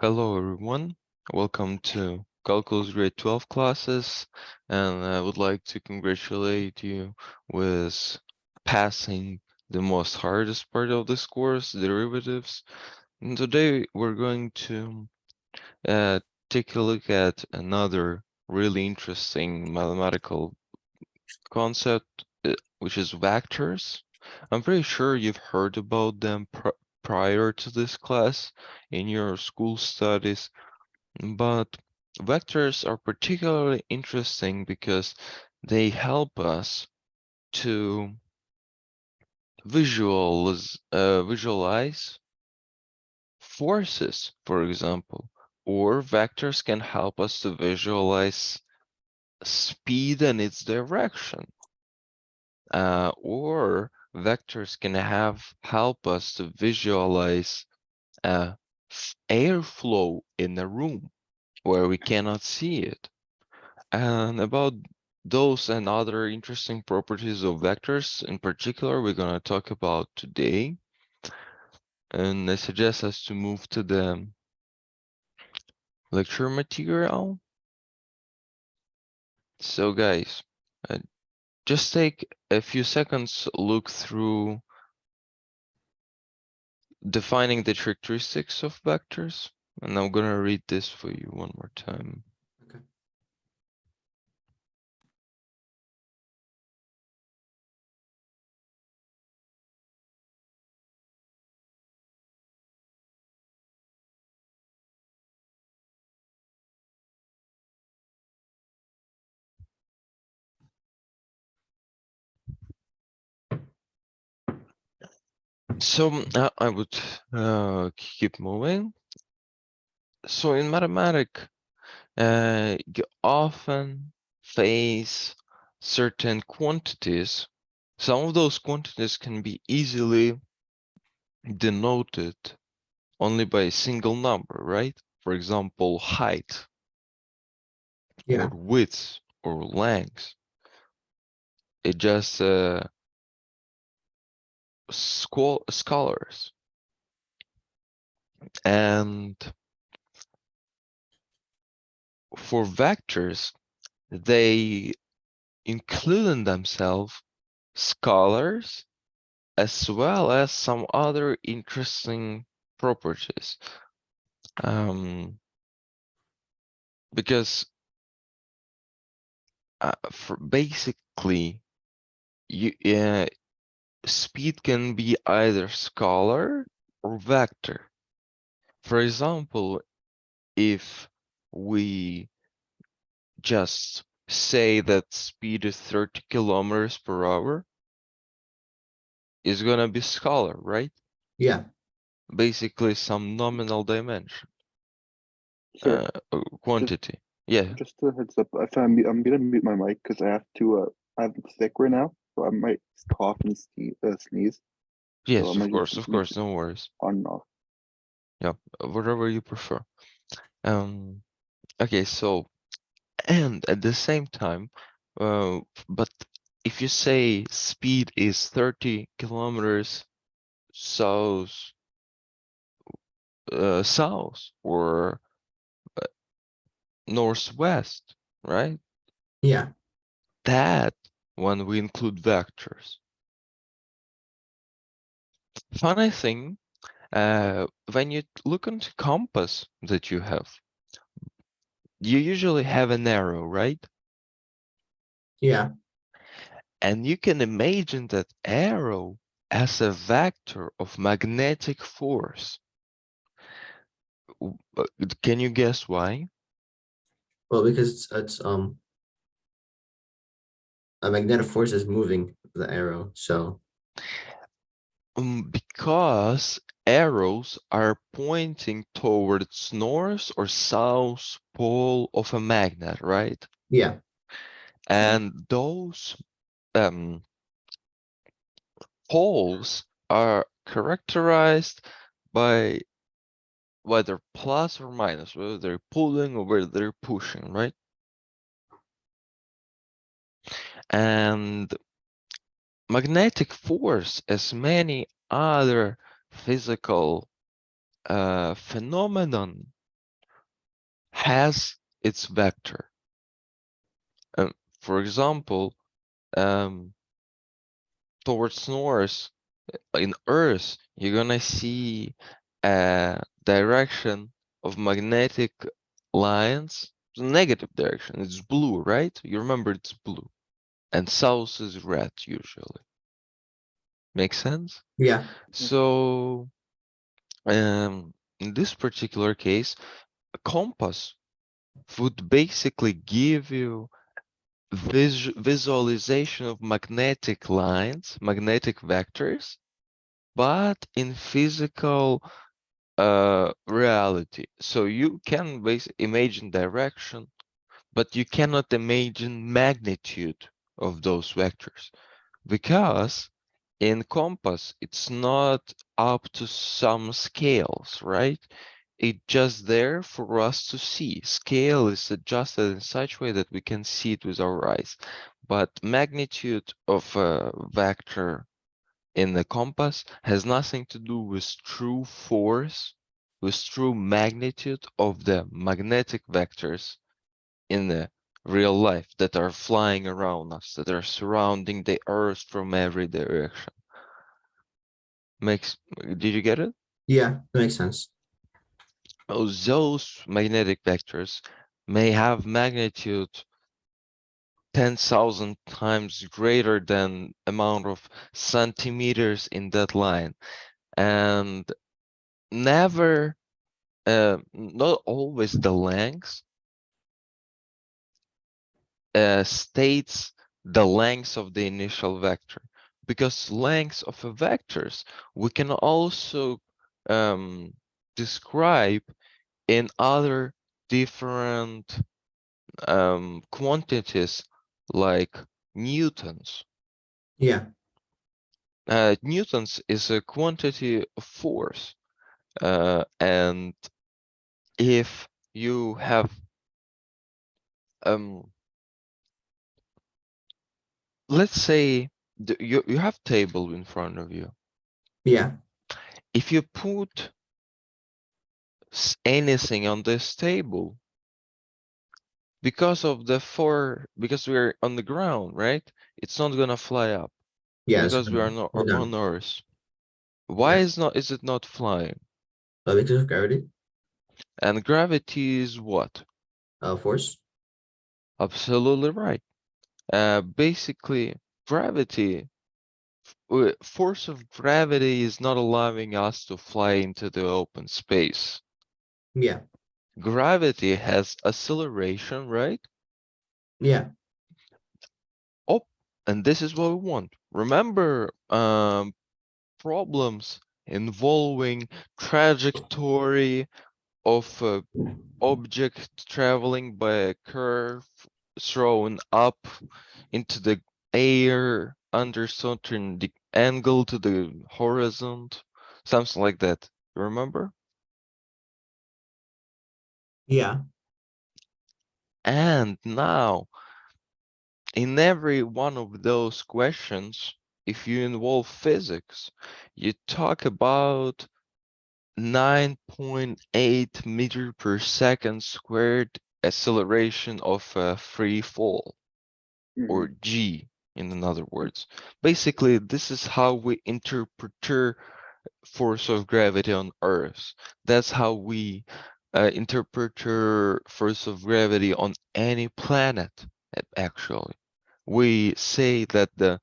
Hello everyone, welcome to Calculus Grade 12 classes, and I would like to congratulate you with passing the most hardest part of this course, derivatives. And today we're going to take a look at another really interesting mathematical concept, which is vectors. I'm pretty sure you've heard about them prior to this class in your school studies. But vectors are particularly interesting because they help us to visualize forces, for example, or vectors can help us to visualize speed and its direction, or vectors can help us to visualize airflow in a room where we cannot see it. And about those and other interesting properties of vectors in particular, we're going to talk about today. And I suggest us to move to the lecture material. So guys, just take a few seconds, look through defining the characteristics of vectors. And I'm going to read this for you one more time. Okay. So I would keep moving. So in mathematics, you often face certain quantities. Some of those quantities can be easily denoted only by a single number, right? For example, height, or width, or length. It just scholars. And for vectors, they include in themselves scholars as well as some other interesting properties. Because for basically, speed can be either scalar or vector. For example, if we just say that speed is 30 kilometers per hour, is gonna be scalar, right? Yeah. Basically, some nominal dimension, Sir, quantity. Yeah. just a heads up. If I'm gonna mute my mic because I have to. I'm sick right now, so I might cough and sneeze. So Yes, I might just of course, no worries. on and off. Yeah, whatever you prefer. Okay, so, and at the same time, but if you say speed is 30 kilometers south, south or northwest, right? Yeah. That when we include vectors. Funny thing, when you look into compass that you have, you usually have an arrow, right? Yeah. And you can imagine that arrow as a vector of magnetic force. Can you guess why? Well, because it's a magnetic force is moving the arrow, so Because arrows are pointing towards north or south pole of a magnet, right? yeah. And those poles are characterized by whether plus or minus, whether they're pulling or whether they're pushing, right? And magnetic force, as many other physical phenomenon, has its vector. For example, towards north in Earth, you're gonna see a direction of magnetic lines, the negative direction. It's blue, right? You remember it's blue, and south is red usually. Make sense? Yeah. So, in this particular case, a compass would basically give you visualization of magnetic lines, magnetic vectors, but in physical reality. So you can basically imagine direction, but you cannot imagine magnitude of those vectors, because in compass it's not up to some scales, right? It's just there for us to see. Scale is adjusted in such way that we can see it with our eyes, but magnitude of a vector in the compass has nothing to do with true force, with true magnitude of the magnetic vectors in the real life that are flying around us, that are surrounding the Earth from every direction. Did you get it? Yeah, that makes sense. Oh, those magnetic vectors may have magnitude 10,000 times greater than amount of centimeters in that line, and never not always the length states the length of the initial vector, because length of a vectors we can also describe in other different quantities like newtons. Yeah. Newtons is a quantity of force, and if you have let's say you have table in front of you. Yeah. If you put anything on this table, because we're on the ground, right? It's not gonna fly up Yeah. It's because we are not go down. on Earth. Why Yeah. is it not flying? Because of gravity. And gravity is what? Force. Absolutely right. Basically, gravity, force of gravity is not allowing us to fly into the open space. Yeah. Gravity has acceleration, right? Yeah. Oh, and this is what we want. Remember, problems involving trajectory of a object traveling by a curve thrown up into the air under certain angle to the horizon, something like that. Remember? Yeah. And now, in every one of those questions, if you involve physics, you talk about 9.8 meter per second squared acceleration of a free fall, or Mhm. G in other words. Basically, this is how we interpret force of gravity on Earth. That's how we interpret force of gravity on any planet, actually. We say that the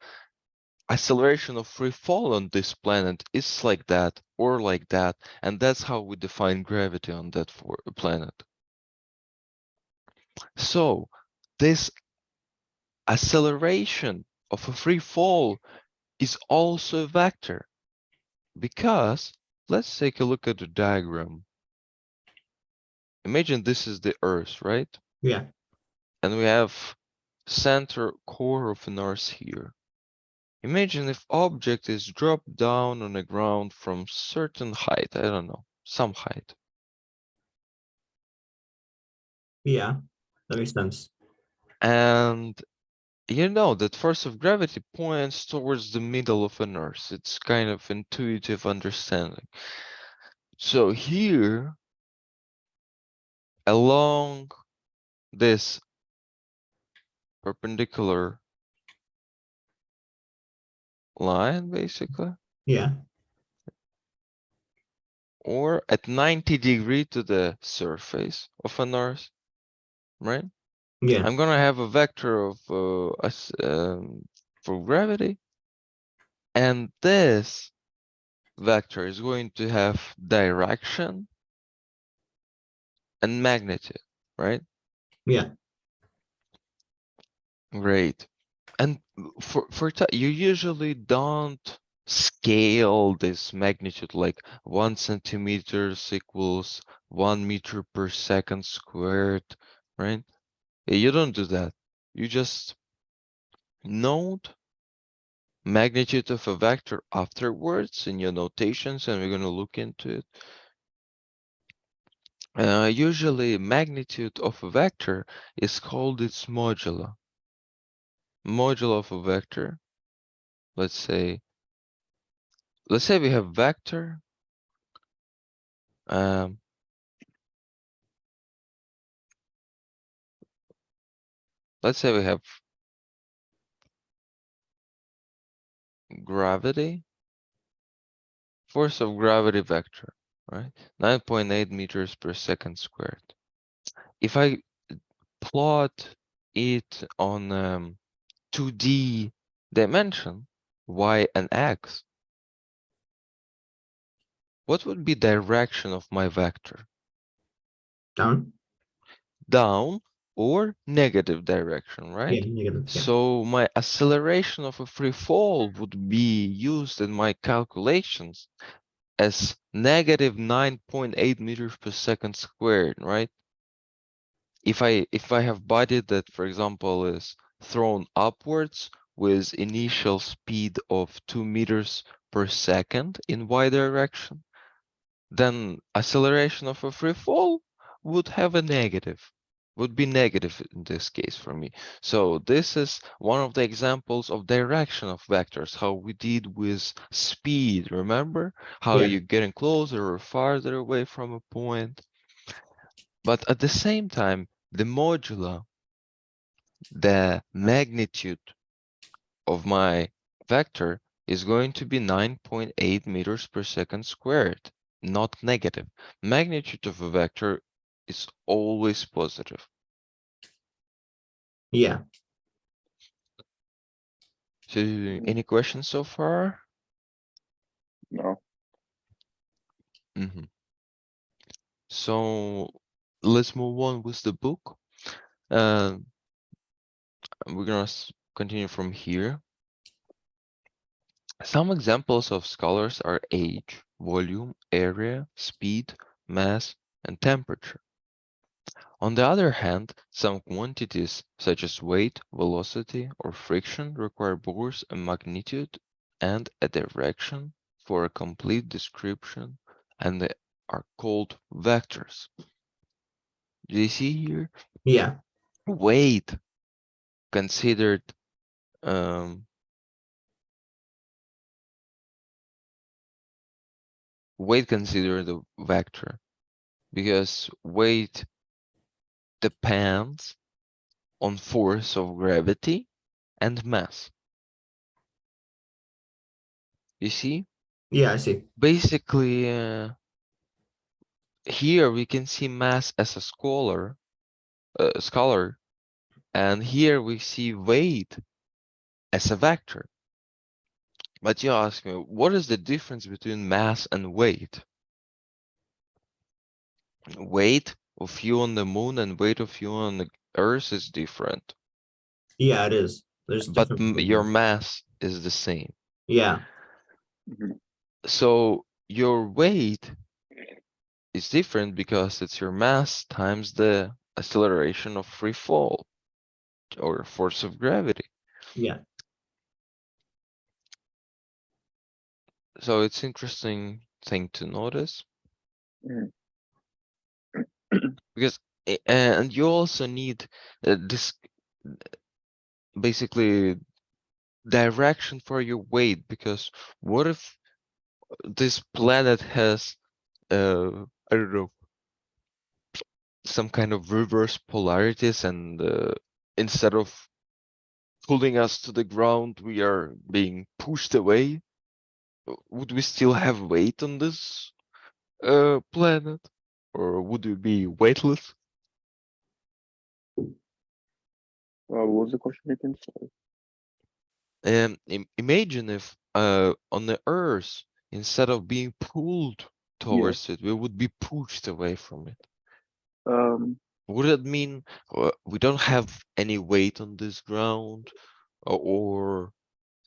acceleration of free fall on this planet is like that or like that, and that's how we define gravity on that planet. So this acceleration of a free fall is also a vector, because let's take a look at the diagram. Imagine this is the Earth, right? Yeah. And we have center core of an Earth here. Imagine if object is dropped down on the ground from certain height, I don't know, some height. Yeah. That makes sense. And you know that force of gravity points towards the middle of an Earth. It's kind of intuitive understanding. So here, along this perpendicular line, basically, Yeah. or at 90 degree to the surface of an earth, right? Yeah. I'm gonna have a vector of for gravity, and this vector is going to have direction and magnitude, right? Yeah. Great. And you usually don't scale this magnitude like 1 centimeters equals 1 meter per second squared, right? You don't do that. You just note magnitude of a vector afterwards in your notations, and we're going to look into it. Usually magnitude of a vector is called its modulo. Modulo of a vector, let's say we have vector, um, let's say we have gravity, force of gravity vector, right? 9.8 meters per second squared. If I plot it on 2D dimension, y and x, what would be direction of my vector? Down. Down or negative direction, right? Yeah. Negative. Yeah. So my acceleration of a free fall would be used in my calculations as negative 9.8 meters per second squared, right? If I have body that, for example, is thrown upwards with initial speed of 2 meters per second in y direction, then acceleration of a free fall would have a negative, would be negative in this case for me. So this is one of the examples of direction of vectors, how we did with speed, remember? How Yeah. you're getting closer or farther away from a point. But at the same time, the modulo, the magnitude of my vector is going to be 9.8 meters per second squared, not negative. Magnitude of a vector is always positive. Yeah. So any questions so far? No. So let's move on with the book. Uh, we're gonna continue from here. Some examples of scalars are age, volume, area, speed, mass, and temperature. On the other hand, some quantities such as weight, velocity, or friction require both a magnitude and a direction for a complete description, and they are called vectors. Do you see here? Yeah. Weight considered a vector because weight depends on force of gravity and mass. You see? Yeah. I see. Basically, here we can see mass as a scalar, and here we see weight as a vector. But you ask me, what is the difference between mass and weight? Weight of you on the moon and weight of you on the Earth is different, Yeah. It is. There's but different between your them. mass is the same. Yeah. Mhm. So your weight is different because it's your mass times the acceleration of free fall or force of gravity. Yeah. So it's interesting thing to notice Mm. because and you also need this basically direction for your weight, because what if this planet has I don't know, some kind of reverse polarities, and instead of pulling us to the ground, we are being pushed away. Would we still have weight on this planet, or would we be weightless? What was the question again? Sorry. Imagine if on the Earth, instead of being pulled towards it, we would be pushed away from it. Would that mean we don't have any weight on this ground, or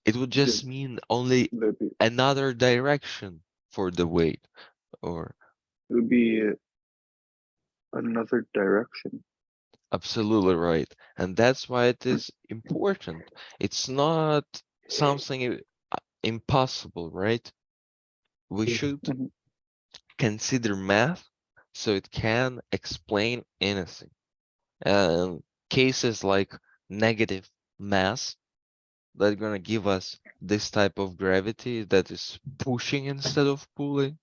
it would just mean only There'd be, another direction for the weight, or it would be another direction. absolutely right. And that's why it is important. It's not something impossible, right? We Yeah. should Mhm. consider math so it can explain anything. And cases like negative mass that are gonna give us this type of gravity that is pushing instead of pulling.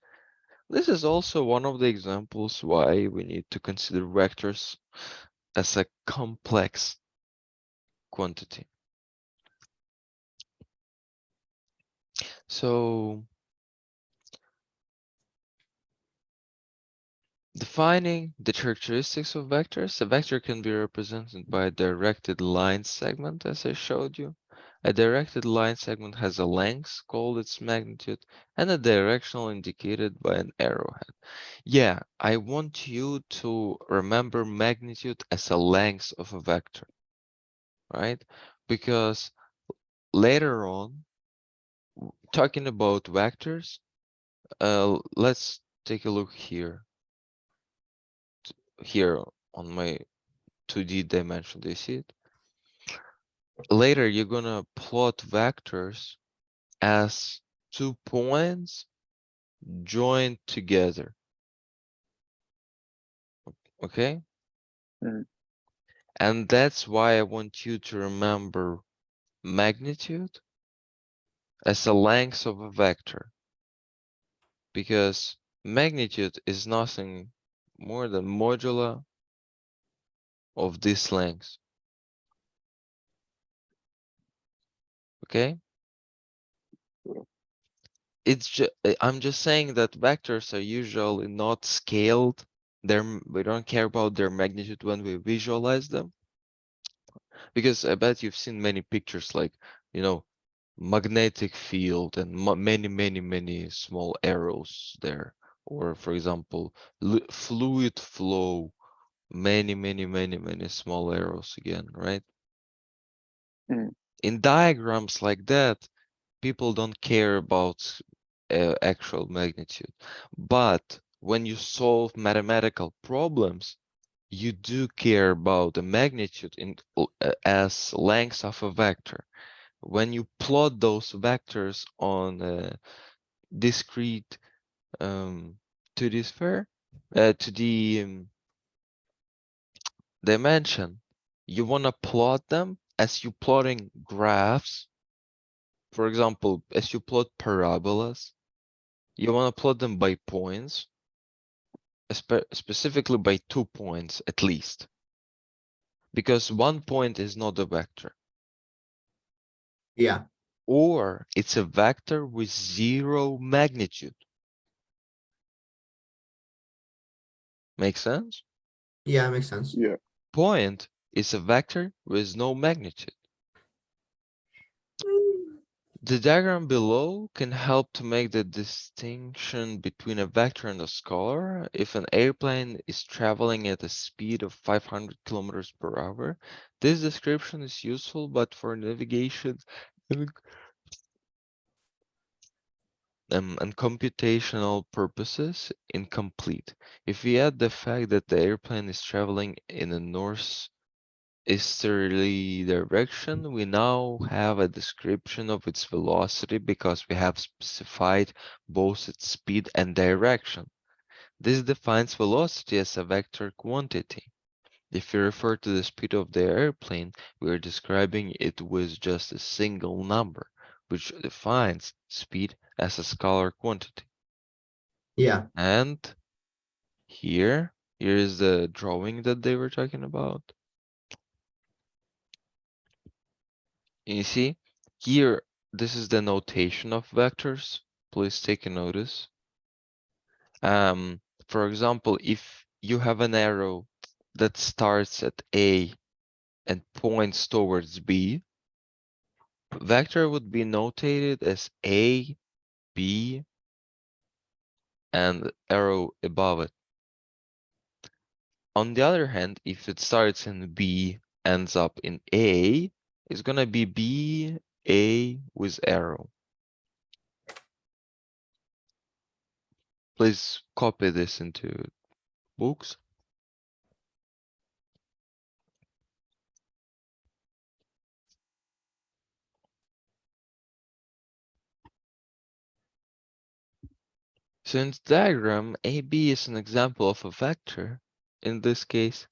This is also one of the examples why we need to consider vectors as a complex quantity. So defining the characteristics of vectors, a vector can be represented by a directed line segment, as I showed you. A directed line segment has a length called its magnitude and a directional indicated by an arrowhead. Yeah, I want you to remember magnitude as a length of a vector, right? Because later on, talking about vectors, let's take a look here. Here on my 2D dimension, do you see it? Later, you're gonna plot vectors as 2 points joined together, okay? Mm. And that's why I want you to remember magnitude as a length of a vector, because magnitude is nothing more than modulo of this length, okay? I'm just saying that vectors are usually not scaled. We don't care about their magnitude when we visualize them, because I bet you've seen many pictures like, you know, magnetic field and many small arrows there, or for example, fluid flow, many small arrows again, right? Mm. In diagrams like that, people don't care about actual magnitude. But when you solve mathematical problems, you do care about the magnitude as length of a vector. When you plot those vectors on a discrete 2D sphere, to the dimension, you want to plot them as you plotting graphs. For example, as you plot parabolas, you want to plot them by points, specifically by 2 points at least, because 1 point is not a vector, Yeah. or it's a vector with 0 magnitude. Make sense? Yeah, makes sense. Yeah. Point is a vector with no magnitude. The diagram below can help to make the distinction between a vector and a scalar. If an airplane is traveling at a speed of 500 kilometers per hour, this description is useful, but for navigation and computational purposes, incomplete. If we add the fact that the airplane is traveling in a northeasterly direction, we now have a description of its velocity because we have specified both its speed and direction. This defines velocity as a vector quantity. If we refer to the speed of the airplane, we are describing it with just a single number, which defines speed as a scalar quantity. Yeah. And here Here is the drawing that they were talking about. You see, here, this is the notation of vectors. Please take a notice. For example, if you have an arrow that starts at A and points towards B, vector would be notated as A, B, and arrow above it. On the other hand, if it starts in B, ends up in A, it's gonna be B, A with arrow. Please copy this into books. So in the diagram, AB is an example of a vector. In this case,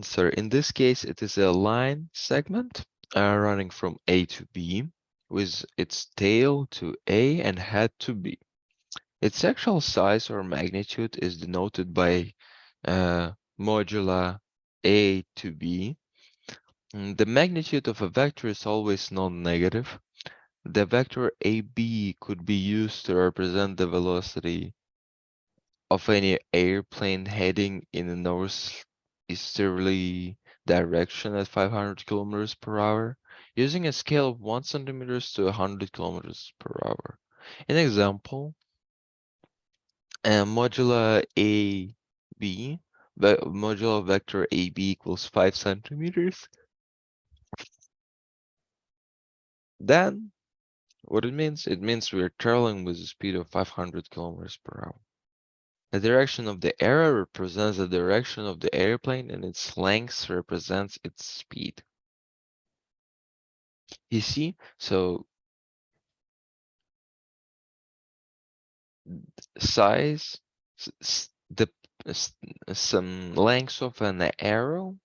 sorry, in this case, it is a line segment running from A to B with its tail to A and head to B. Its actual size or magnitude is denoted by modulo A to B. The magnitude of a vector is always non-negative. The vector AB could be used to represent the velocity of any airplane heading in a northeasterly direction at 500 kilometers per hour, using a scale of 1 centimeters to 100 kilometers per hour. An example, modulo AB, modulo vector AB equals 5 centimeters. Then, what it means? It means we are traveling with a speed of 500 kilometers per hour. The direction of the arrow represents the direction of the airplane and its length represents its speed. You see? So size, the some length of an arrow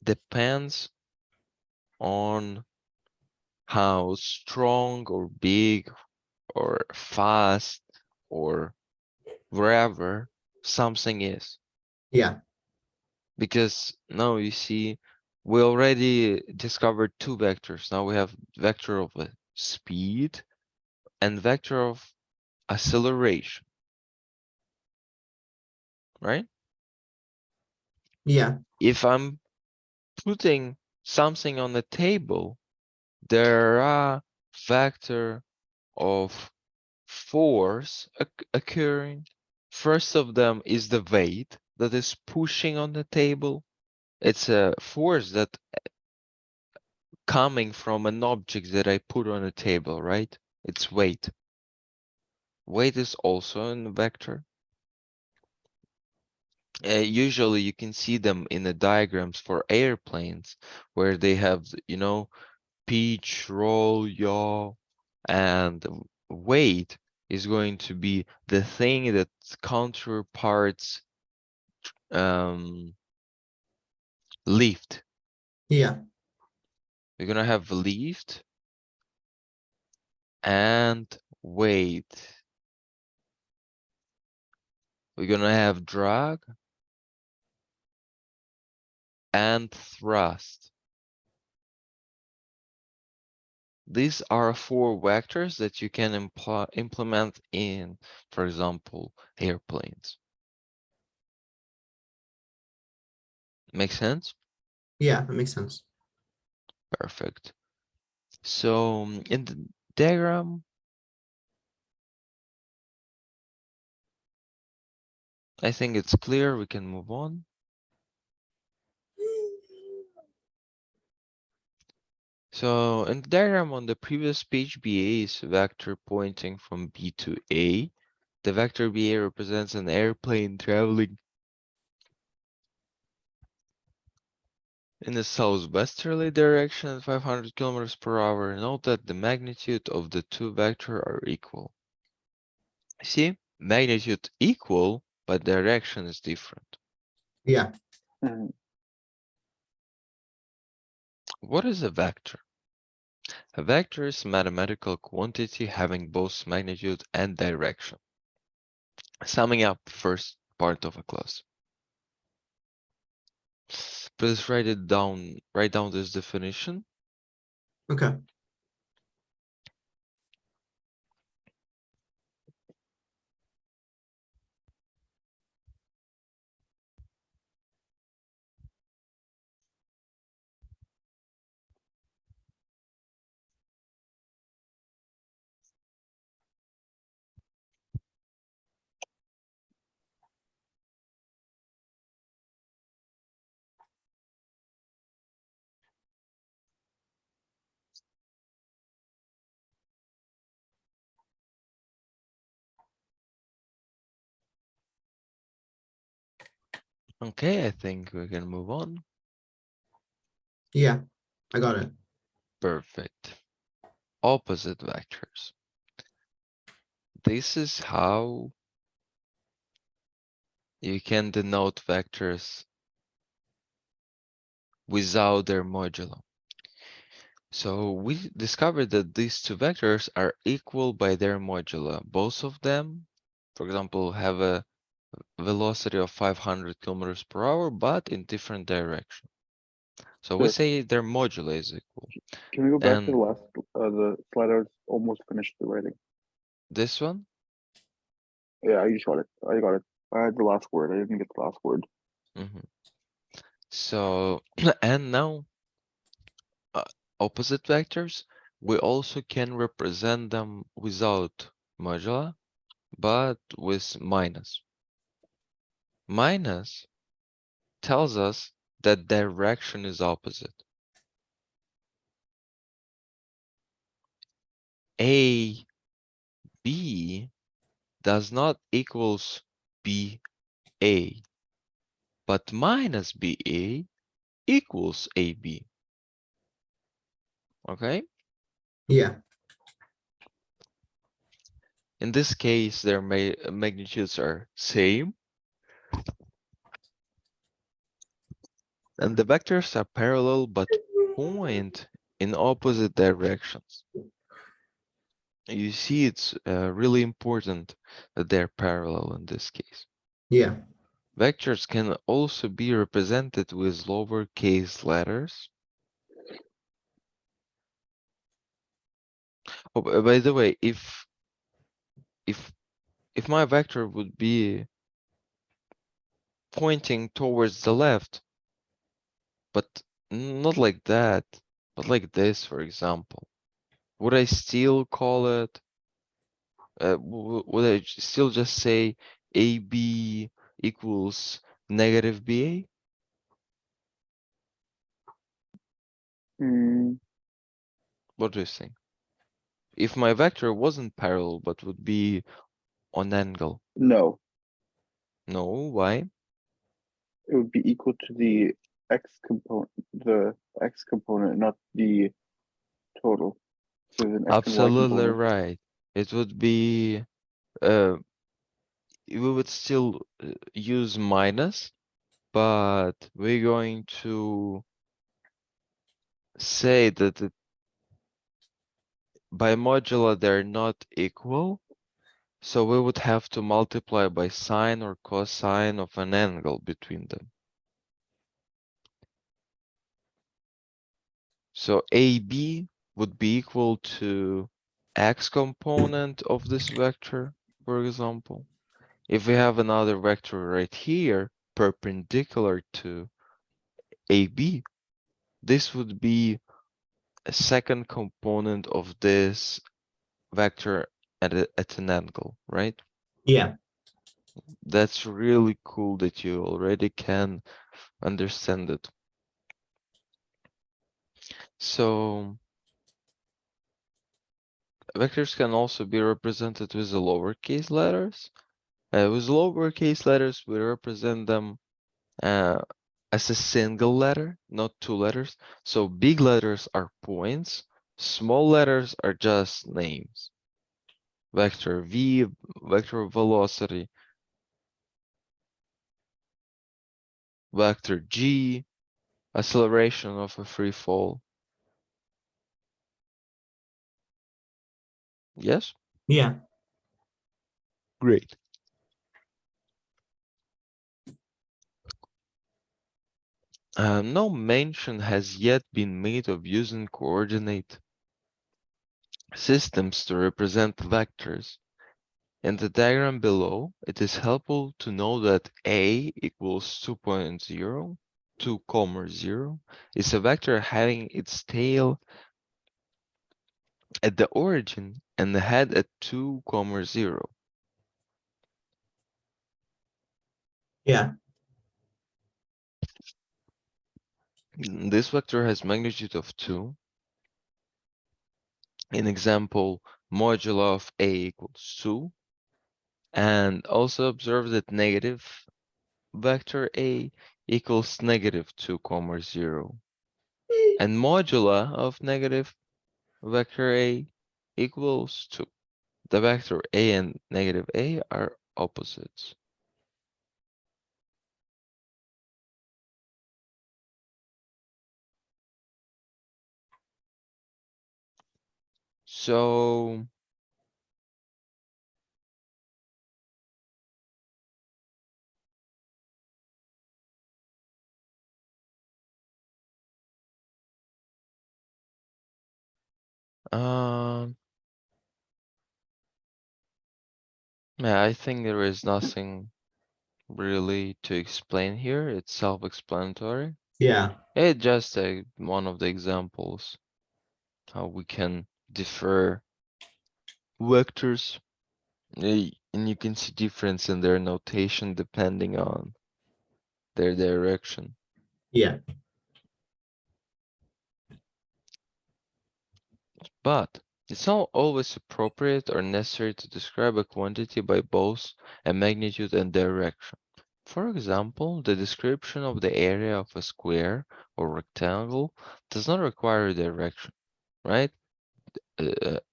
depends on how strong or big or fast or wherever something is. Yeah. Because now you see, we already discovered two vectors. Now we have vector of speed and vector of acceleration, right? Yeah. If I'm putting something on the table, there are vector of force occurring. First of them is the weight that is pushing on the table. It's a force that coming from an object that I put on a table, right? It's weight. Weight is also in vector. Usually you can see them in the diagrams for airplanes where they have, you know, pitch, roll, yaw, and weight is going to be the thing that counterparts lift. Yeah. We're gonna have lift and weight. We're gonna have drag and thrust. These are four vectors that you can implement in, for example, airplanes. Make sense? Yeah. That makes sense. Perfect. So in the diagram, I think it's clear. We can move on. So in the diagram on the previous page, BA is a vector pointing from B to A. The vector BA represents an airplane traveling in a southwesterly direction at 500 kilometers per hour. Note that the magnitude of the two vectors are equal. See, magnitude equal, but direction is different. Yeah. Mhm. What is a vector? A vector is a mathematical quantity having both magnitude and direction. Summing up first part of a class. Please write it down. Write down this definition. Okay. Okay, I think we can move on. Yeah, I got it. Perfect. Opposite vectors. This is how you can denote vectors without their modulo. So we discovered that these two vectors are equal by their modulo. Both of them, for example, have a velocity of 500 kilometers per hour, but in different direction. So we Sure. say their modulo is equal. Can we go back to And the last the slide I was almost finished the writing? this one, Yeah, I just got it. I got it. I had the last word. I didn't get the last word. so and now opposite vectors, we also can represent them without modulo, but with minus. Minus tells us that direction is opposite. A, B does not equals B, A, but minus B, A equals A, B. Okay? Yeah, In this case, their magnitudes are same, and the vectors are parallel but point in opposite directions. You see, it's really important that they're parallel in this case. yeah, Vectors can also be represented with lowercase letters. Oh, by the way, if if my vector would be pointing towards the left, but not like that, but like this, for example, would I still call it? Would I still just say AB equals negative BA? Mm, What do you think? If my vector wasn't parallel but would be on angle, no, no, why? it would be equal to the x component, not the total. There's an x and y Absolutely component. right. It would be, uh, we would still use minus, but we're going to say that by modulo they're not equal, so we would have to multiply by sine or cosine of an angle between them. So AB would be equal to x component of this vector, for example. If we have another vector right here, perpendicular to AB, this would be a second component of this vector at an angle, right? yeah, That's really cool that you already can understand it. So vectors can also be represented with the lowercase letters. With lowercase letters, we represent them uh, as a single letter, not two letters. So big letters are points, small letters are just names. Vector V, vector velocity, vector G, acceleration of a free fall. Yes? yeah. Great. No mention has yet been made of using coordinate systems to represent vectors. In the diagram below, it is helpful to know that A equals 2.0, 2, 0 is a vector having its tail at the origin and the head at 2, 0. Yeah. This vector has magnitude of 2. In example, modulo of A equals 2. And also observe that negative vector A equals negative 2, 0. And modula of negative vector A equals 2. The vector A and negative A are opposites. So um yeah, I think there is nothing really to explain here. It's self-explanatory. Yeah. It's just one of the examples how we can differ vectors. And you can see difference in their notation depending on their direction. Yeah. But it's not always appropriate or necessary to describe a quantity by both a magnitude and direction. For example, the description of the area of a square or rectangle does not require a direction, right?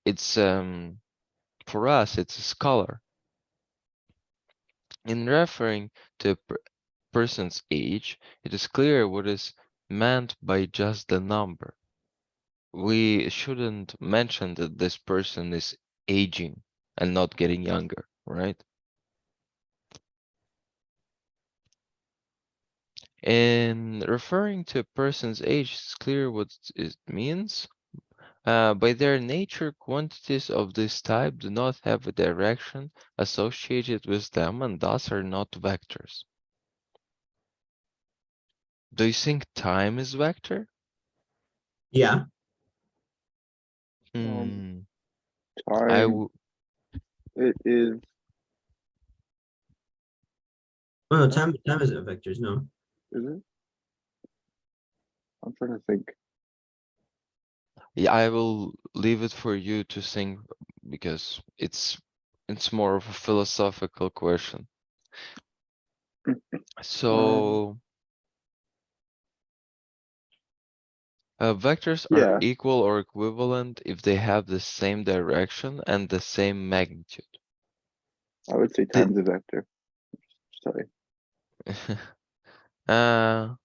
It's for us, it's a scalar. In referring to a person's age, it is clear what is meant by just the number. We shouldn't mention that this person is aging and not getting younger, right? In referring to a person's age, it's clear what it means. By their nature, quantities of this type do not have a direction associated with them and thus are not vectors. Do you think time is vector? Yeah. Um, I time, it is, Oh, no, uh, time isn't vectors, no. is it? I'm trying to think. Yeah, I will leave it for you to think because it's more of a philosophical question. Um, So vectors are yeah, equal or equivalent if they have the same direction and the same magnitude. I would say The, time's a vector. Sorry. uh,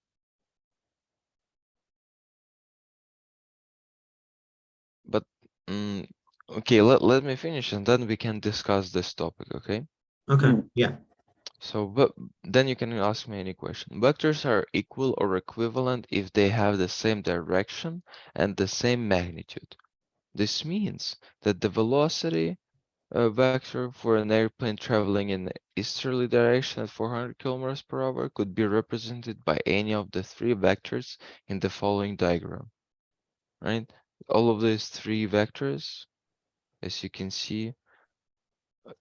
but okay, let me finish and then we can discuss this topic, okay? Okay. Mm, Yeah. So, but then you can ask me any question. Vectors are equal or equivalent if they have the same direction and the same magnitude. This means that the velocity vector for an airplane traveling in the easterly direction at 400 kilometers per hour could be represented by any of the three vectors in the following diagram, right? All of these three vectors, as you can see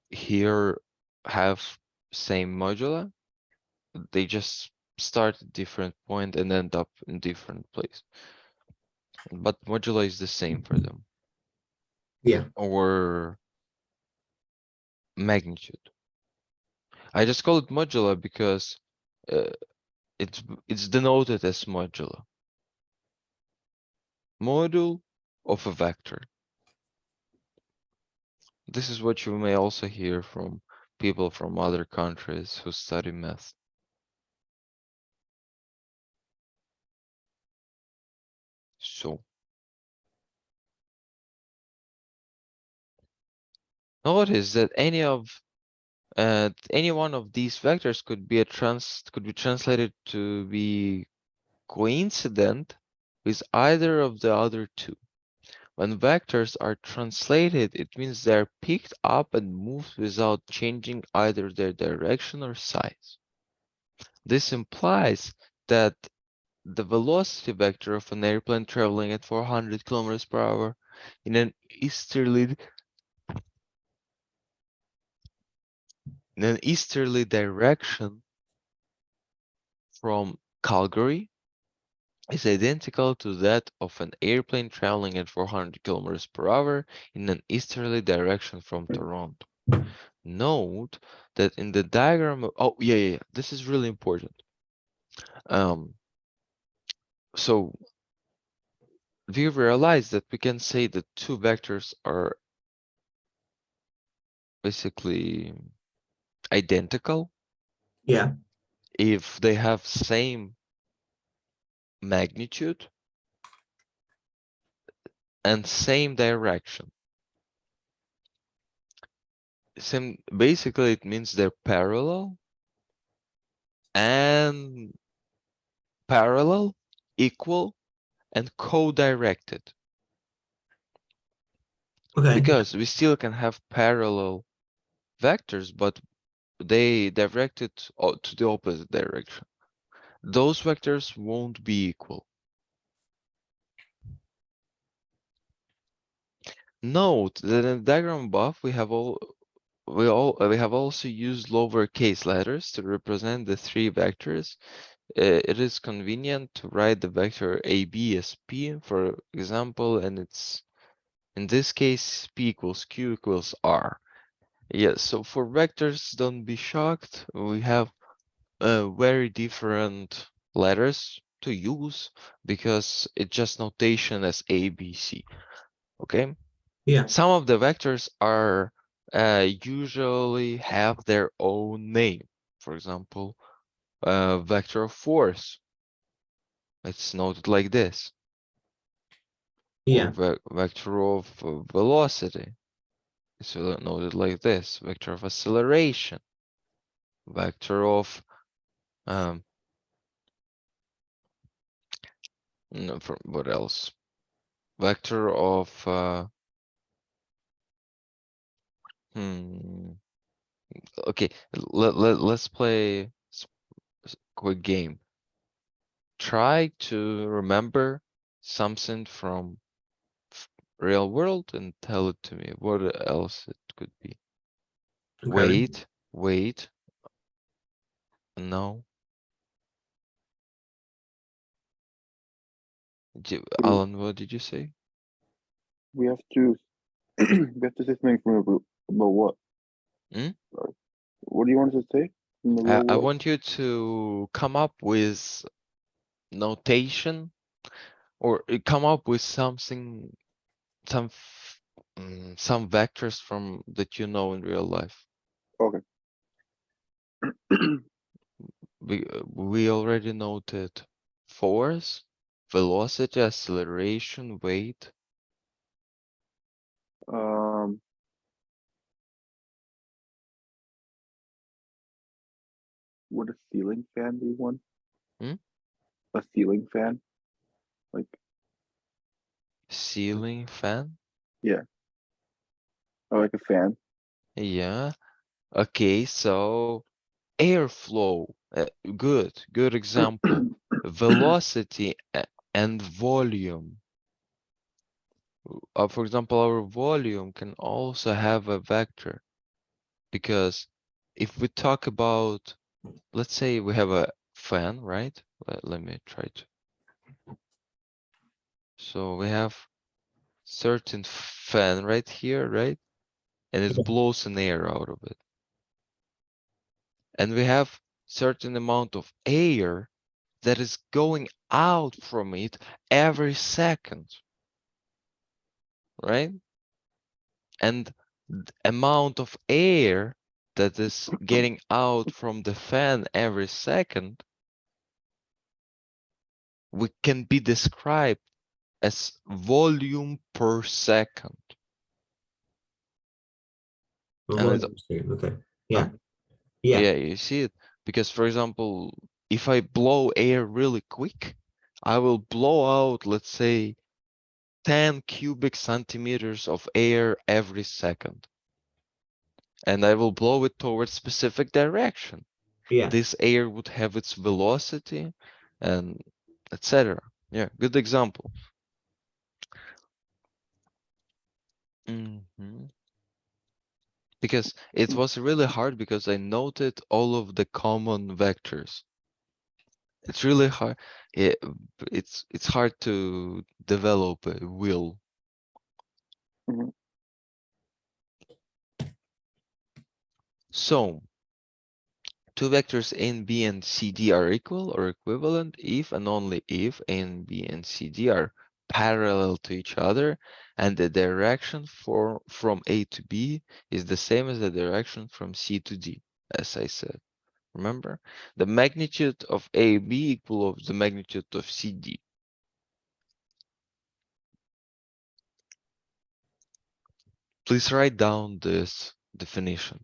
here, have same modula. They just start at different point and end up in different place. But modula is the same for them, Yeah. or magnitude. I just call it modula because uh, it's denoted as modula. Module of a vector. This is what you may also hear from people from other countries who study math. So notice that any one of these vectors could be translated to be coincident with either of the other two. When vectors are translated, it means they're picked up and moved without changing either their direction or size. This implies that the velocity vector of an airplane traveling at 400 kilometers per hour in an easterly direction from Calgary is identical to that of an airplane traveling at 400 kilometers per hour in an easterly direction from Toronto. Note that in the diagram this is really important. So we realize that we can say that two vectors are basically identical Yeah. if they have same magnitude and same direction. Basically it means they're parallel, equal, and co-directed. Okay. Because we still can have parallel vectors, but they directed to the opposite direction. Those vectors won't be equal. Note that in the diagram above we have also used lowercase letters to represent the three vectors. It is convenient to write the vector AB as P, for example, and it's in this case P equals Q equals R. Yes, so for vectors, don't be shocked. We have very different letters to use because it's just notation as A, B, C. Okay. Yeah. Some of the vectors are usually have their own name. For example, vector of force. It's noted like this. Yeah. Or vector of velocity. It's noted like this. Vector of acceleration. Vector of from what else? Vector of okay, let's play quick game. Try to remember something from real world and tell it to me. What else it could be? Okay. Wait. No. Alan, what did you say? We have to we have to say something from about what? Hmm? What do you want us to say from the real I world? want you to come up with notation or come up with something, some vectors from that you know in real life. Okay. We already noted force, velocity, acceleration, weight. Um, would a ceiling fan be one? Hmm? A ceiling fan? Like, Ceiling fan. yeah. Or like a fan? Yeah. Okay, so airflow. Good example. Velocity and volume. For example, our volume can also have a vector because if we talk about, let's say we have a fan, right? Let me try to. So we have certain fan right here, right? And it blows an air out of it. And we have certain amount of air that is going out from it every second, right? And the amount of air that is getting out from the fan every second we can be described as volume per second. And it's, Okay. uh, Yeah. Yeah. yeah, you see it because, for example, if I blow air really quick, I will blow out, let's say, 10 cubic centimeters of air every second. And I will blow it towards specific direction. Yeah. This air would have its velocity and etc. Yeah, good example. Because it was really hard because I noted all of the common vectors. It's really hard. It's hard to develop a will. Mhm. So two vectors a and b and cd are equal or equivalent if and only if a and b and cd are parallel to each other and the direction from a to b is the same as the direction from c to d, as I said. Remember? The magnitude of AB equal of the magnitude of CD. Please write down this definition.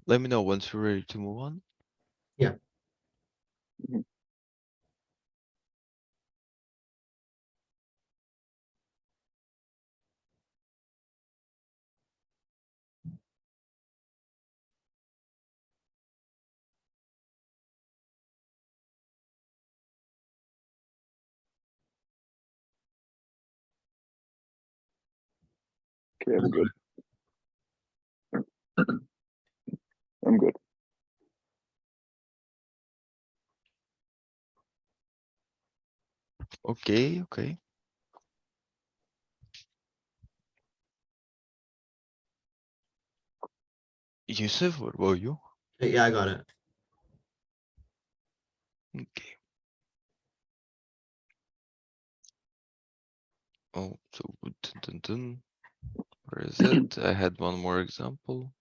Let me know once you're ready to move on. Yeah. Mhm. Okay, I'm good. I'm good. Okay. Yusuf, what about you? Yeah, I got it. Okay. Oh, so where is it? I had one more example.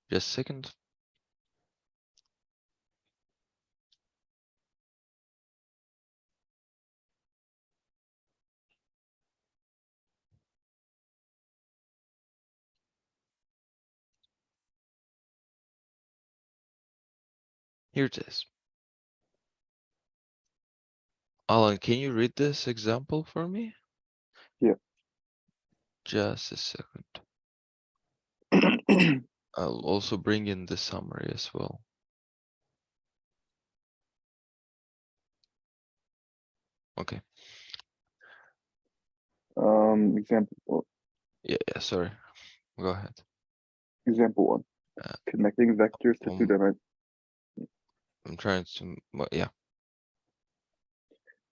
Just a second. Here it is. Alan, can you read this example for me? Yeah. Just a second. I'll also bring in the summary as well. Okay. Example. Yeah, sorry. Go ahead. Example one. Uh, Connecting vectors to two um, dimensions. I'm trying to, yeah.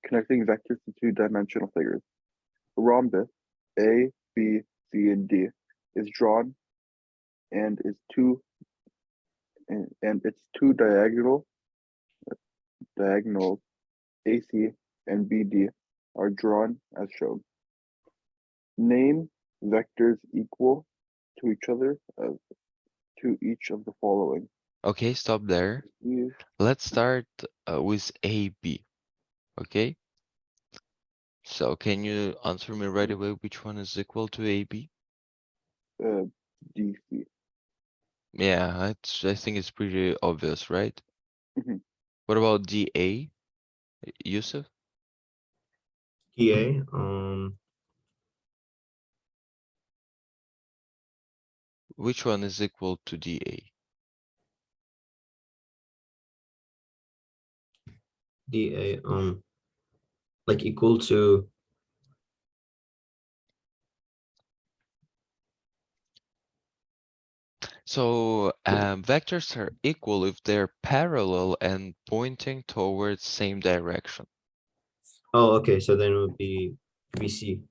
Connecting vectors to two-dimensional figures. A rhombus A, B, C, and D is drawn and is two and its two diagonals AC and BD are drawn as shown. Name vectors equal to each other to each of the following. Okay, stop there. These, Let's start with AB. Okay. So can you answer me right away which one is equal to AB? DC. Yeah, I think it's pretty obvious, right? Mhm. What about DA, Yusuf? DA. Which one is equal to DA? dA like equal to So vectors are equal if they're parallel and pointing towards same direction. okay, so then it would be BC.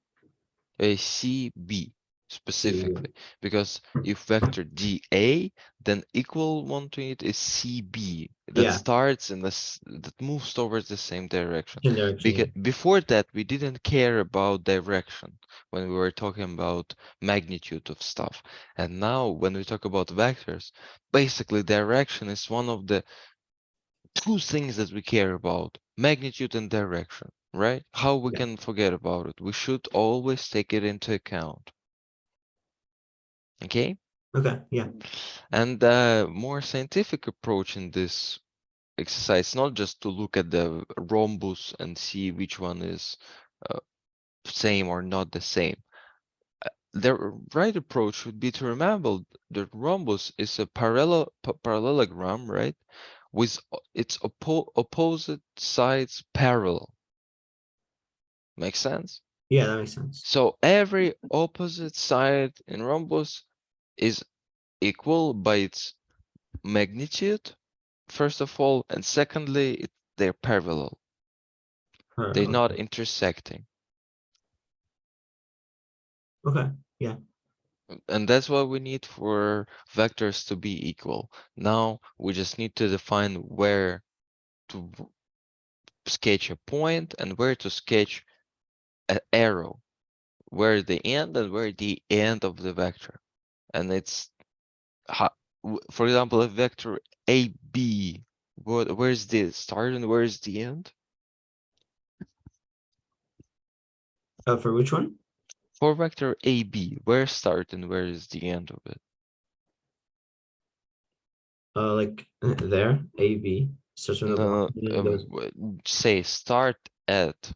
A CB specifically, CB. because if vector DA, then equal one to it is CB that Yeah, starts in this that moves towards the same direction. in direction, yeah. Because before that we didn't care about direction when we were talking about magnitude of stuff, and now when we talk about vectors, basically direction is one of the two things that we care about: magnitude and direction. Right? How we Yeah. can forget about it? We should always take it into account. Okay? Okay, yeah. And the more scientific approach in this exercise, not just to look at the rhombus and see which one is uh, same or not the same. The right approach would be to remember that rhombus is a parallelogram, right? With its opposite sides parallel. Makes sense? Yeah, that makes sense. So every opposite side in rhombus is equal by its magnitude, first of all, and secondly, they're parallel. They're not Okay. intersecting. Okay, yeah. And that's what we need for vectors to be equal. Now we just need to define where to sketch a point and where to sketch an arrow, where the end and where the end of the vector. And it's, for example, a vector AB, where's the start and where's the end? For which one? For vector AB, where start and where is the end of it? Like there, AB starts from the bottom No, and then goes say start at,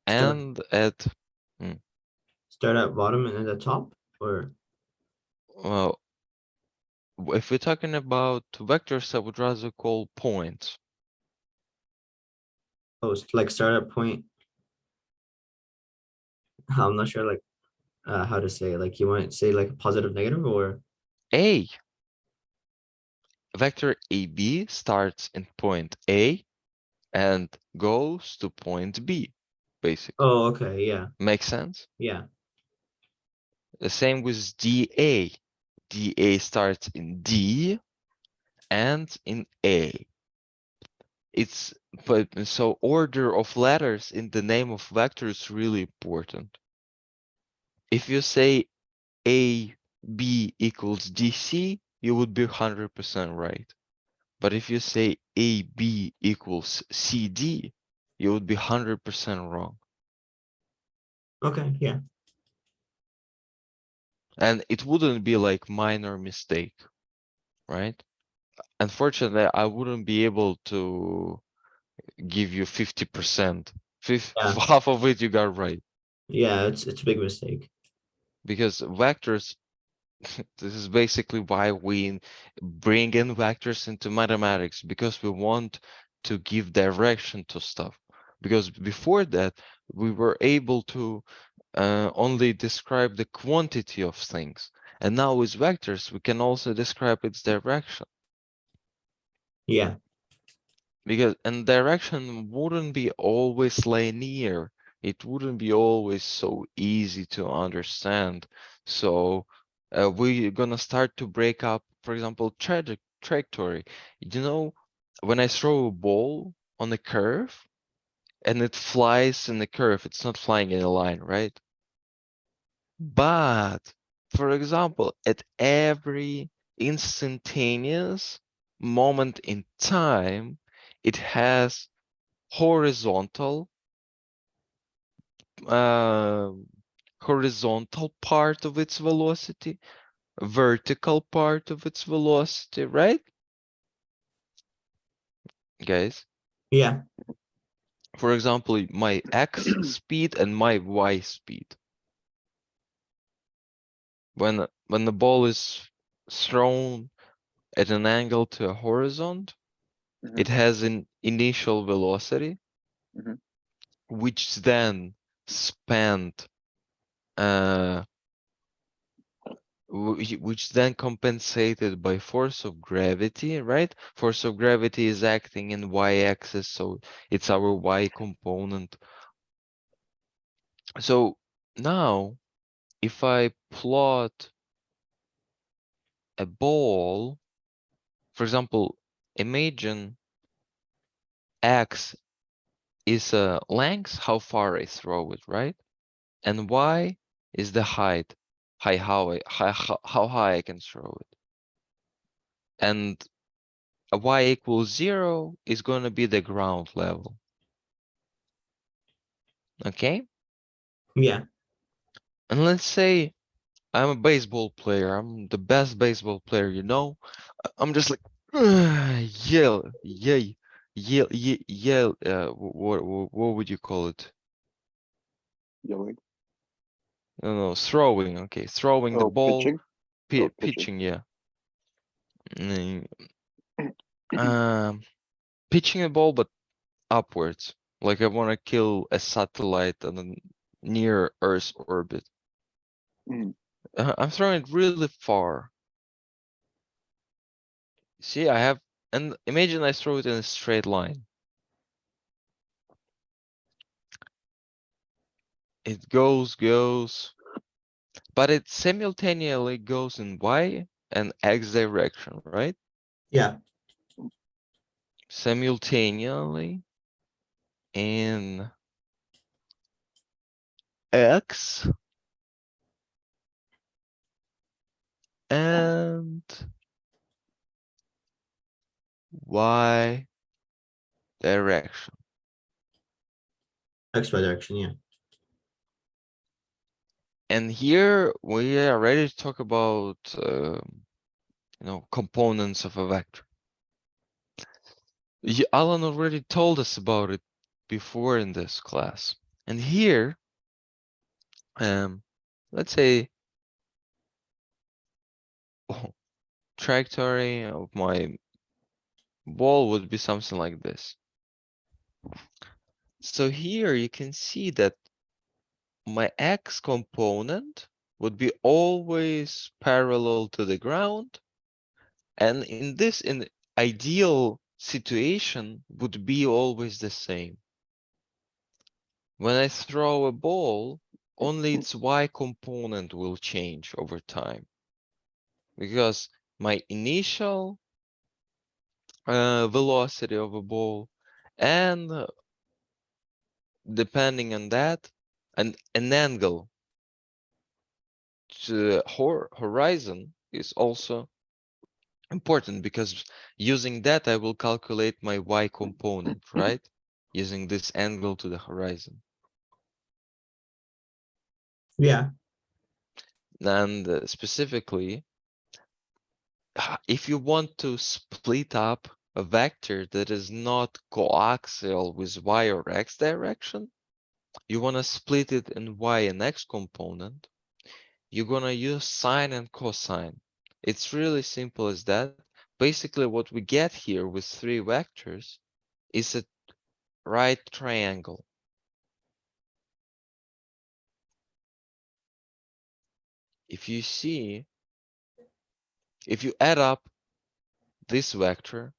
start and at, start at bottom and end at top, or well, if we're talking about vectors, I would rather call points. like start at point. I'm not sure like how to say it. Like you want to say like positive, negative, or A vector AB starts in point A and goes to point B, basically. oh, okay, yeah, Makes sense? yeah, The same with DA. DA starts in D and in A. It's but so order of letters in the name of vector is really important. If you say A B equals DC, you would be 100% right. But if you say AB equals CD, you would be 100% wrong. okay, yeah, And it wouldn't be like minor mistake, right? Unfortunately, I wouldn't be able to give you 50%. yeah, Half of it you got right. yeah. It's a big mistake. Because vectors, this is basically why we bring in vectors into mathematics, because we want to give direction to stuff. Because before that, we were able to only describe the quantity of things. And now with vectors, we can also describe its direction. Yeah, Because and direction wouldn't be always linear. It wouldn't be always so easy to understand. So we're gonna start to break up, for example, trajectory. You know, when I throw a ball on a curve and it flies in the curve, it's not flying in a line, right? But for example, at every instantaneous moment in time, it has horizontal uh, horizontal part of its velocity, vertical part of its velocity, right, guys? yeah, For example, my x speed and my y speed. When the ball is thrown at an angle to a horizon, it Mhm. has an initial velocity, Mhm. which then spent which then compensated by force of gravity, right? Force of gravity is acting in y-axis, so it's our y component. So now, if I plot a ball, for example, imagine x is a length, how far I throw it, right? And y is the height, how high I can throw it. And a y equals 0 is going to be the ground level. Okay? Yeah. And let's say I'm a baseball player. I'm the best baseball player, you know? I'm just like, yell, yay, yell, yell. What would you call it? Yelling. No, throwing. Okay, throwing the Oh, ball, pitching. Oh, pitching. pitching. Yeah. Mm, Um, pitching a ball, but upwards. Like I want to kill a satellite on a near Earth's orbit. Mhm. I'm throwing it really far. See, I have, and imagine I throw it in a straight line. It goes, but it simultaneously goes in Y and X direction, right? Yeah. Simultaneously in X and Y direction. XY direction. Yeah. And here we are ready to talk about, components of a vector. Alan already told us about it before in this class. And here, let's say, trajectory of my ball would be something like this. So here you can see that my X component would be always parallel to the ground. And in ideal situation would be always the same. When I throw a ball, only its Y component will change over time. Because my initial velocity of a ball and depending on that, an angle to the horizon is also important because using that I will calculate my Y component, right? Using this angle to the horizon. Yeah. And specifically, if you want to split up a vector that is not coaxial with Y or X direction, you want to split it in Y and X component, you're going to use sine and cosine. It's really simple as that. Basically, what we get here with three vectors is a right triangle. If you see, if you add up this vector,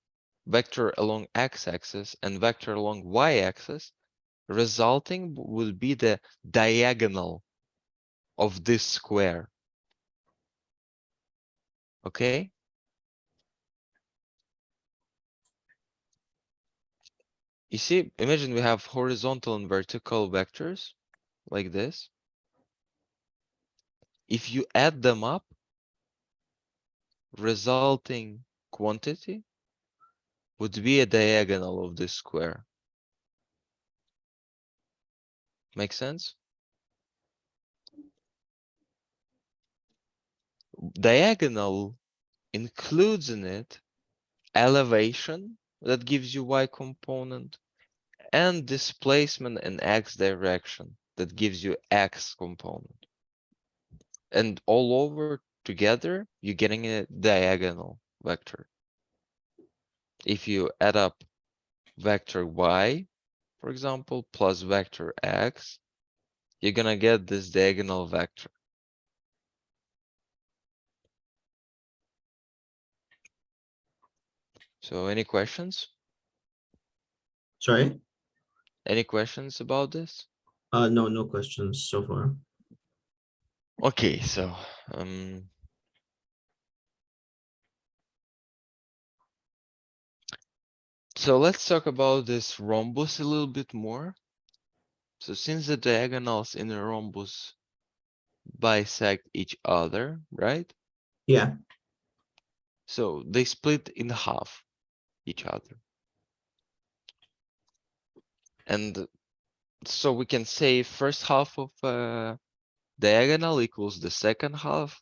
vector along x-axis and vector along y-axis, resulting will be the diagonal of this square. Okay? You see, imagine we have horizontal and vertical vectors like this. If you add them up, resulting quantity would be a diagonal of this square. Make sense? Diagonal includes in it elevation that gives you y component and displacement in x direction that gives you x component. And all over together, you're getting a diagonal vector. If you add up vector y, for example, plus vector x, you're gonna get this diagonal vector. So any questions? Sorry? Any questions about this? No, no questions so far. Okay, so um, so let's talk about this rhombus a little bit more. So since the diagonals in a rhombus bisect each other, right? Yeah, So they split in half each other. And so we can say first half of diagonal equals the second half.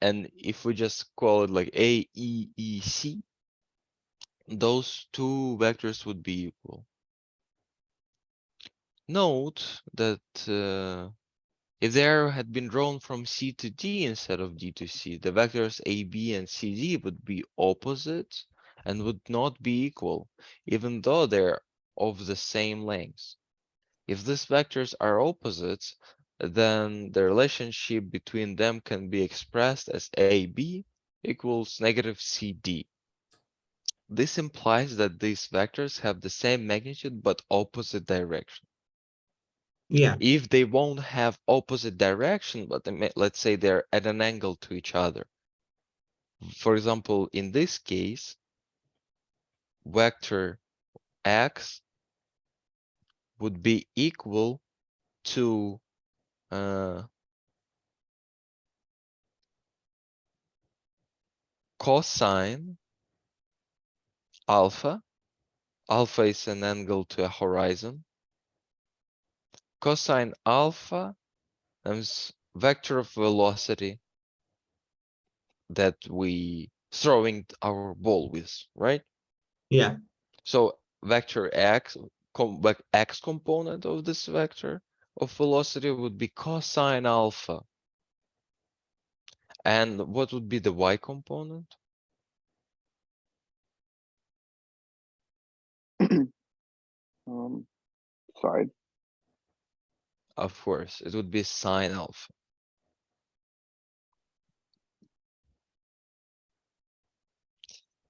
And if we just call it like A, E, E, C, those two vectors would be equal. Note that if the arrow had been drawn from C to D instead of D to C, the vectors AB and CD would be opposite and would not be equal, even though they're of the same length. If these vectors are opposites, then the relationship between them can be expressed as AB equals negative CD. This implies that these vectors have the same magnitude but opposite direction. yeah, If they won't have opposite direction, but let's say they're at an angle to each other. For example, in this case, vector x would be equal to cosine alpha. Alpha is an angle to a horizon. Cosine alpha is vector of velocity that we throwing our ball with, right? yeah, So vector x, x component of this vector of velocity would be cosine alpha. And what would be the y component? Side. Of course, it would be sine alpha.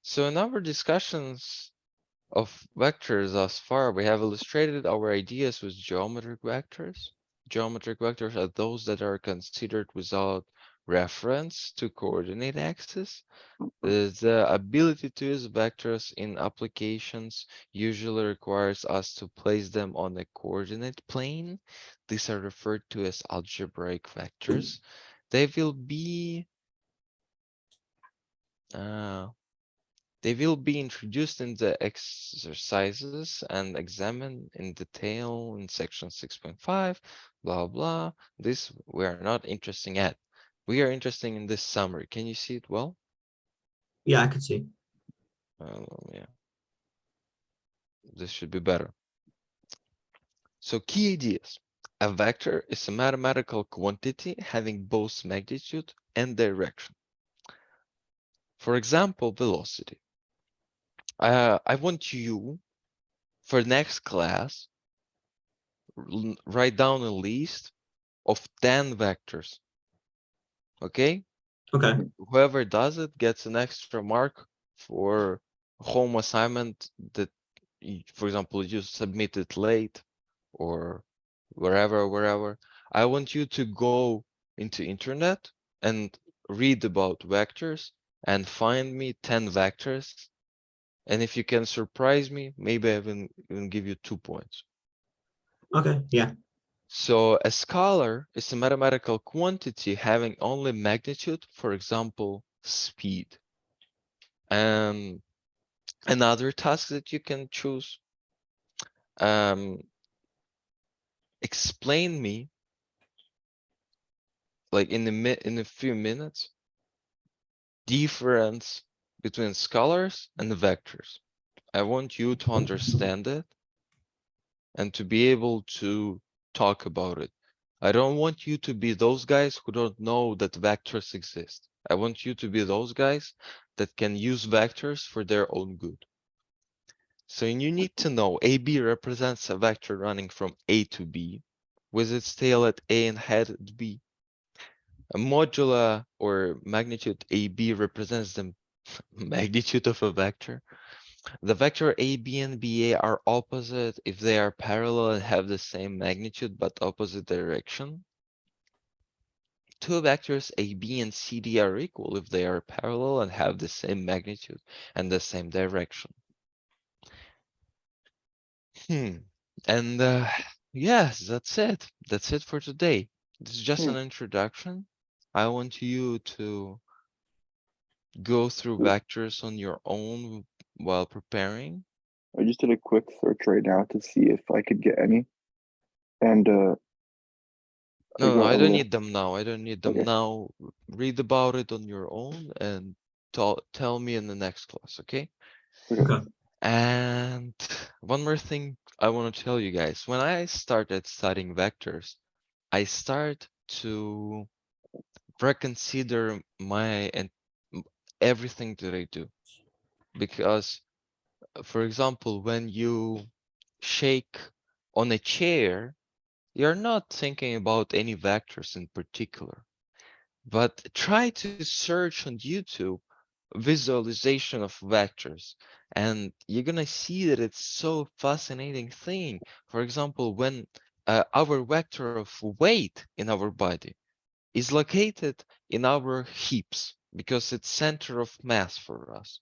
So in our discussions of vectors thus far, we have illustrated our ideas with geometric vectors. Geometric vectors are those that are considered without reference to coordinate axis. The ability to use vectors in applications usually requires us to place them on a coordinate plane. These are referred to as algebraic vectors. They will be uh, They will be introduced in the exercises and examined in detail in section 6.5, blah, blah. This we are not interested at. We are interested in this summary. Can you see it well? yeah, I could see. Yeah. This should be better. So key ideas. A vector is a mathematical quantity having both magnitude and direction. For example, velocity. I want you, for next class, write down a list of 10 vectors. Okay? Okay, Whoever does it gets an extra mark for home assignment that, for example, you submitted late or wherever. I want you to go into internet and read about vectors and find me 10 vectors. And if you can surprise me, maybe I even give you 2 points. okay, yeah, So a scalar is a mathematical quantity having only magnitude, for example, speed. And another task that you can choose, explain me, like in a few minutes, difference between scalars and vectors. I want you to understand it and to be able to talk about it. I don't want you to be those guys who don't know that vectors exist. I want you to be those guys that can use vectors for their own good. So you need to know AB represents a vector running from A to B with its tail at A and head at B. A modular or magnitude AB represents the magnitude of a vector. The vector AB and BA are opposite if they are parallel and have the same magnitude but opposite direction. Two vectors AB and CD are equal if they are parallel and have the same magnitude and the same direction. And yes, that's it. That's it for today. This is just an introduction. I want you to go through vectors on your own while preparing. I just did a quick search right now to see if I could get any. And I No, got I a don't little. need them now. I don't need them Okay. now. Read about it on your own and tell me in the next class, okay? Okay. And one more thing I want to tell you guys. When I started studying vectors, I start to reconsider my and everything that I do. Because, for example, when you shake on a chair, you're not thinking about any vectors in particular. But try to search on YouTube visualization of vectors, and you're gonna see that it's so fascinating thing. For example, when our vector of weight in our body is located in our hips because it's center of mass for us,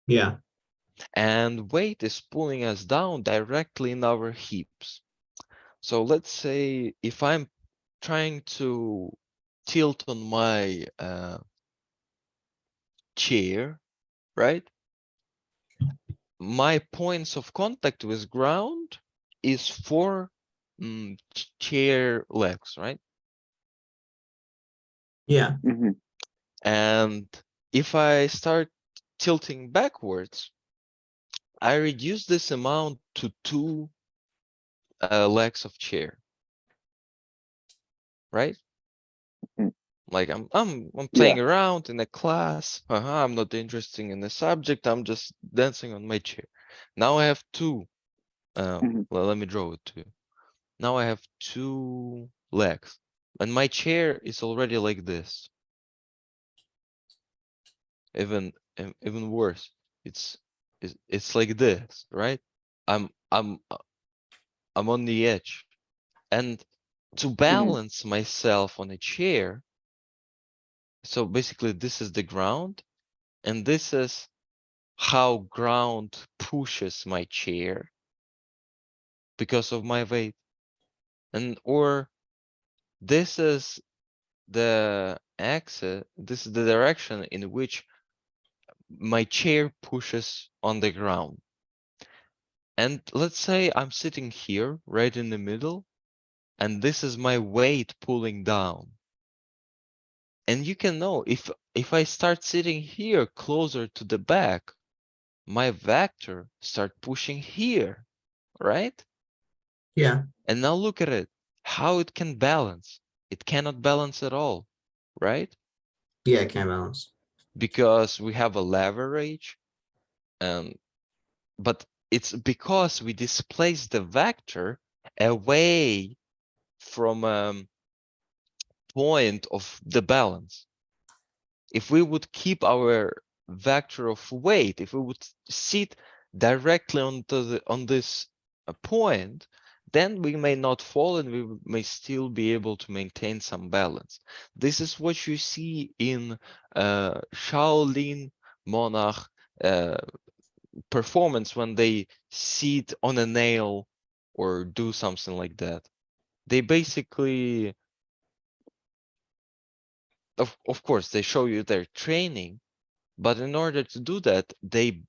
Yeah. and weight is pulling us down directly in our hips. So let's say if I'm trying to tilt on my chair, right? My points of contact with ground is four chair legs, right? Yeah. Mhm. And if I start tilting backwards, I reduce this amount to two legs of chair, right? Mhm. Like I'm Yeah. playing around in a class. I'm not interested in the subject. I'm just dancing on my chair. Now I have two. Mhm. Well, let me draw it to you. Now I have two legs, and my chair is already like this. Even worse. It's like this, right? I'm I'm I'm on the edge, and to Mhm. balance myself on a chair. So basically, this is the ground, and this is how ground pushes my chair because of my weight, and or this is the axis. This is the direction in which my chair pushes on the ground. And let's say I'm sitting here right in the middle, and this is my weight pulling down. And you can know if I start sitting here closer to the back, my vector start pushing here, right? Yeah. And now look at it, how it can balance. It cannot balance at all, right? Yeah. Can't balance. Because we have a leverage, but it's because we displace the vector away from point of the balance. If we would keep our vector of weight, if we would sit directly on this point, then we may not fall and we may still be able to maintain some balance. This is what you see in Shaolin monarch performance when they sit on a nail or do something like that. They basically, of course, they show you their training, but in order to do that, they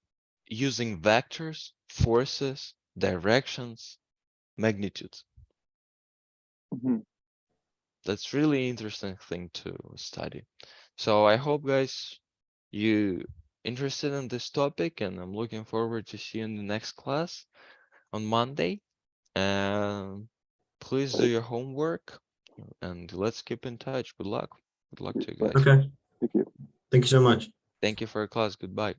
using vectors, forces, directions, magnitudes. Mhm. That's really interesting thing to study. So I hope guys you interested in this topic, and I'm looking forward to see you in the next class on Monday. And please do your homework and let's keep in touch. Good luck. Good luck to you Bye. guys. Okay. Thank you. Thank you so much. Thank you for your class. Goodbye.